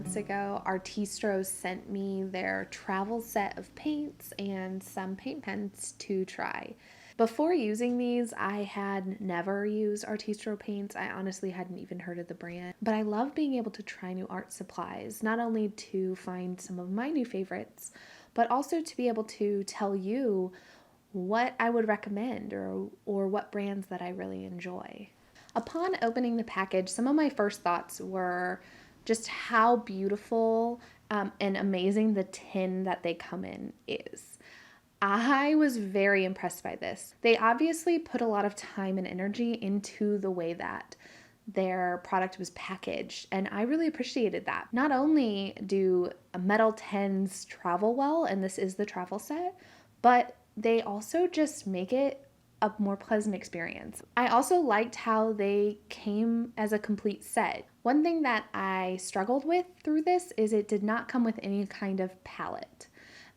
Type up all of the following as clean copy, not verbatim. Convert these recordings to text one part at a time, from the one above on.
months ago, Artistro sent me their travel set of paints and some paint pens to try. Before using these, I had never used Artistro paints. I honestly hadn't even heard of the brand, but I love being able to try new art supplies, not only to find some of my new favorites, but also to be able to tell you what I would recommend or what brands that I really enjoy. Upon opening the package, some of my first thoughts were just how beautiful and amazing the tin that they come in is. I was very impressed by this. They obviously put a lot of time and energy into the way that their product was packaged, and I really appreciated that. Not only do metal tins travel well, and this is the travel set, but they also just make it a more pleasant experience. I also liked how they came as a complete set. One thing that I struggled with through this is it did not come with any kind of palette.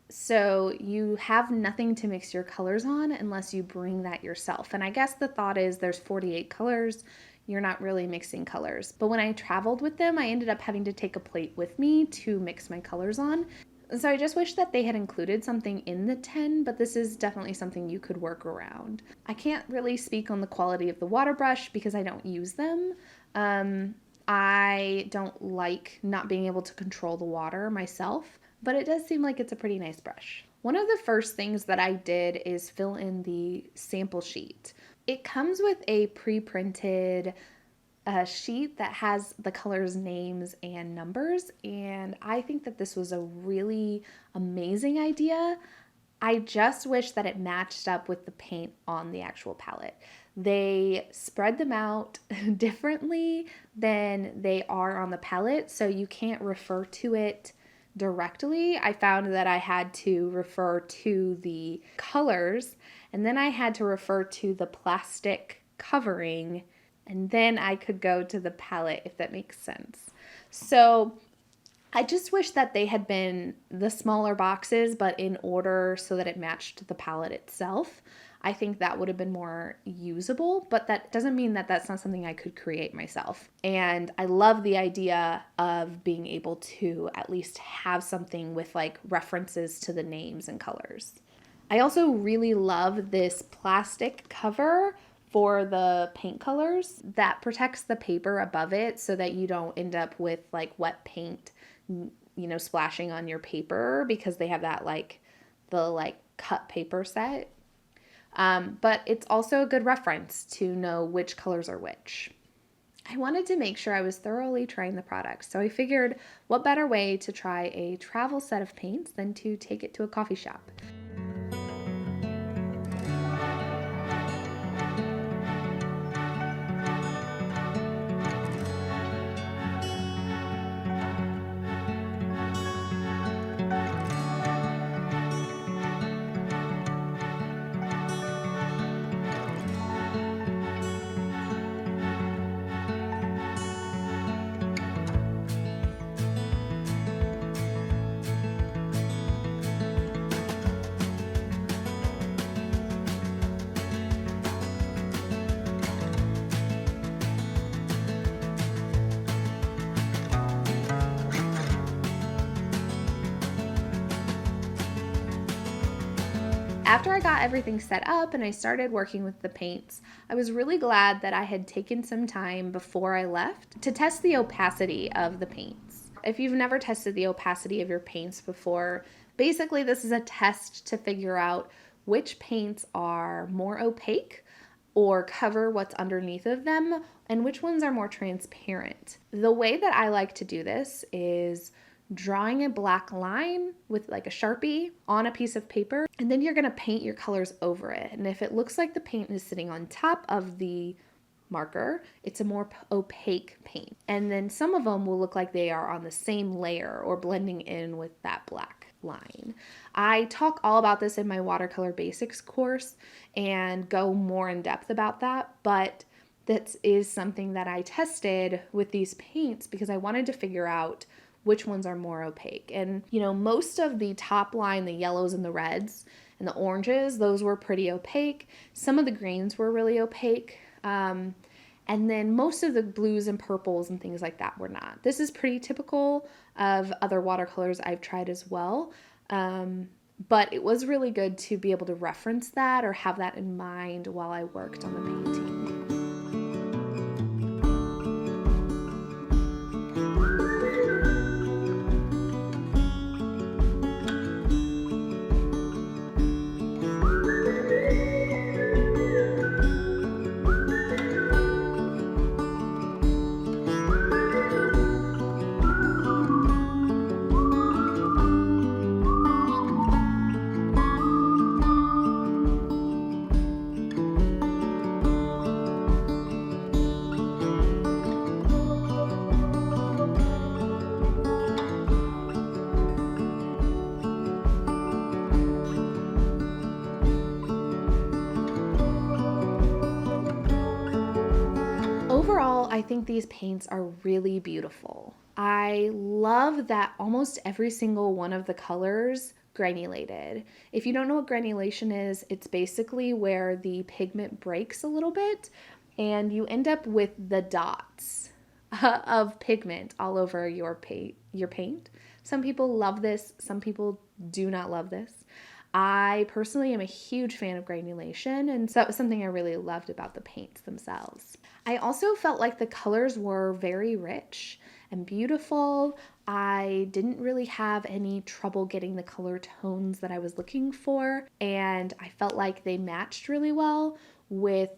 So you have nothing to mix your colors on unless you bring that yourself. And I guess the thought is there's 48 colors. You're not really mixing colors. But when I traveled with them, I ended up having to take a plate with me to mix my colors on. So I just wish that they had included something in the tin, but this is definitely something you could work around. I can't really speak on the quality of the water brush because I don't use them. I don't like not being able to control the water myself, but it does seem like it's a pretty nice brush. One of the first things that I did is fill in the sample sheet. It comes with a pre-printed sheet that has the colors, names, and numbers, and I think that this was a really amazing idea. I just wish that it matched up with the paint on the actual palette. They spread them out differently than they are on the palette, so you can't refer to it directly. I found that I had to refer to the colors, and then I had to refer to the plastic covering, and then I could go to the palette, if that makes sense. So I just wish that they had been the smaller boxes, but in order so that it matched the palette itself. I think that would have been more usable, but that doesn't mean that that's not something I could create myself. And I love the idea of being able to at least have something with like references to the names and colors. I also really love this plastic cover for the paint colors that protects the paper above it so that you don't end up with like wet paint, splashing on your paper, because they have that the cut paper set. But it's also a good reference to know which colors are which. I wanted to make sure I was thoroughly trying the product, so I figured what better way to try a travel set of paints than to take it to a coffee shop. After I got everything set up and I started working with the paints, I was really glad that I had taken some time before I left to test the opacity of the paints. If you've never tested the opacity of your paints before, basically this is a test to figure out which paints are more opaque or cover what's underneath of them and which ones are more transparent. The way that I like to do this is drawing a black line with like a Sharpie on a piece of paper, and then you're going to paint your colors over it. And if it looks like the paint is sitting on top of the marker, it's a more opaque paint. And then some of them will look like they are on the same layer or blending in with that black line. I talk all about this in my watercolor basics course and go more in depth about that, but that is something that I tested with these paints because I wanted to figure out which ones are more opaque. And most of the top line, the yellows and the reds and the oranges, those were pretty opaque. Some of the greens were really opaque. And then most of the blues and purples and things like that were not. This is pretty typical of other watercolors I've tried as well. But it was really good to be able to reference that or have that in mind while I worked on the painting. Overall, I think these paints are really beautiful. I love that almost every single one of the colors granulated. If you don't know what granulation is, it's basically where the pigment breaks a little bit and you end up with the dots of pigment all over your paint. Some people love this, some people do not love this. I personally am a huge fan of granulation, and so that was something I really loved about the paints themselves. I also felt like the colors were very rich and beautiful. I didn't really have any trouble getting the color tones that I was looking for, and I felt like they matched really well with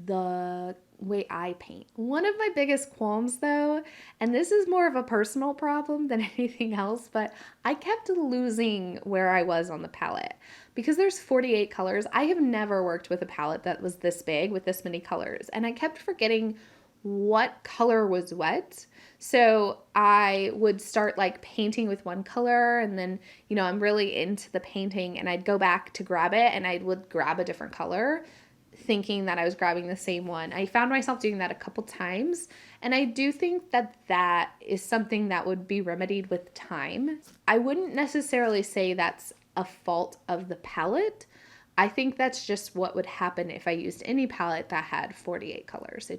the way I paint. One of my biggest qualms though, and this is more of a personal problem than anything else, but I kept losing where I was on the palette. Because there's 48 colors, I have never worked with a palette that was this big with this many colors, and I kept forgetting what color was what. So I would start like painting with one color, and then, you know, I'm really into the painting and I'd go back to grab it and I would grab a different color thinking that I was grabbing the same one. I found myself doing that a couple times, and I do think that that is something that would be remedied with time. I wouldn't necessarily say that's a fault of the palette. I think that's just what would happen if I used any palette that had 48 colors.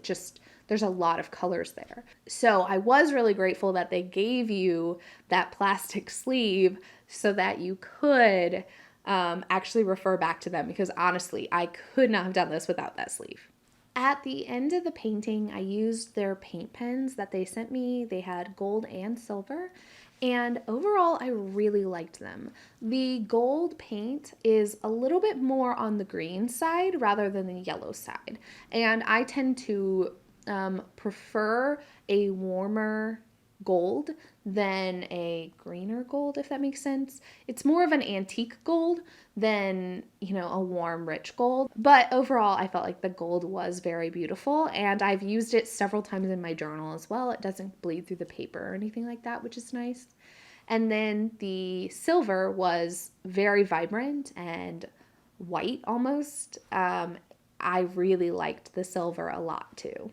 There's a lot of colors there. So I was really grateful that they gave you that plastic sleeve so that you could actually refer back to them, because honestly, I could not have done this without that sleeve. At the end of the painting, I used their paint pens that they sent me. They had gold and silver, and overall, I really liked them. The gold paint is a little bit more on the green side rather than the yellow side, and I tend to prefer a warmer gold than a greener gold, if that makes sense. It's more of an antique gold than, you know, a warm, rich gold. But overall, I felt like the gold was very beautiful, and I've used it several times in my journal as well. It doesn't bleed through the paper or anything like that, which is nice. And then the silver was very vibrant and white almost. I really liked the silver a lot too.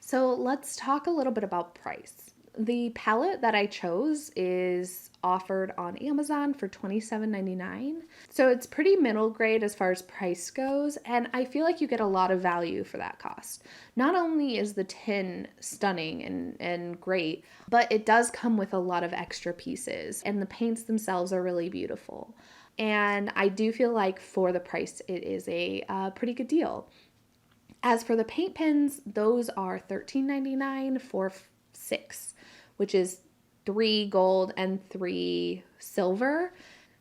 So let's talk a little bit about price. The palette that I chose is offered on Amazon for $27.99. So it's pretty middle grade as far as price goes, and I feel like you get a lot of value for that cost. Not only is the tin stunning and great, but it does come with a lot of extra pieces, and the paints themselves are really beautiful. And I do feel like for the price, it is a pretty good deal. As for the paint pens, those are $13.99 for 6, which is 3 gold and 3 silver.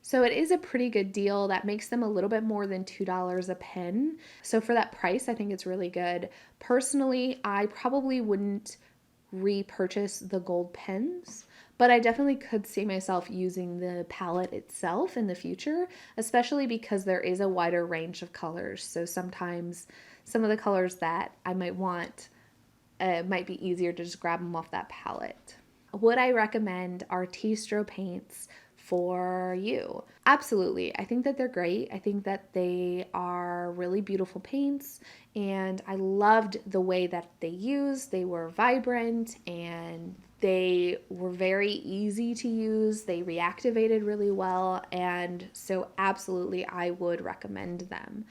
So it is a pretty good deal. That makes them a little bit more than $2 a pen. So for that price, I think it's really good. Personally, I probably wouldn't repurchase the gold pens, but I definitely could see myself using the palette itself in the future, especially because there is a wider range of colors. So sometimes some of the colors that I might want might be easier to just grab them off that palette. Would I recommend Artistro paints for you? Absolutely. I think that they're great. I think that they are really beautiful paints, and I loved the way that they used. They were vibrant and they were very easy to use. They reactivated really well, and so absolutely I would recommend them.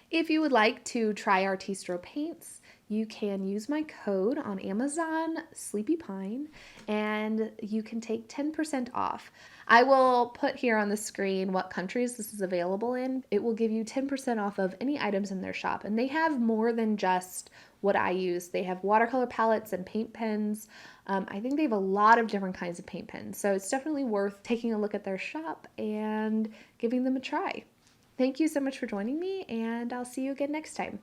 If you would like to try Artistro paints, you can use my code on Amazon, Sleepy Pine, and you can take 10% off. I will put here on the screen what countries this is available in. It will give you 10% off of any items in their shop, and they have more than just what I use. They have watercolor palettes and paint pens. I think they have a lot of different kinds of paint pens, so it's definitely worth taking a look at their shop and giving them a try. Thank you so much for joining me, and I'll see you again next time.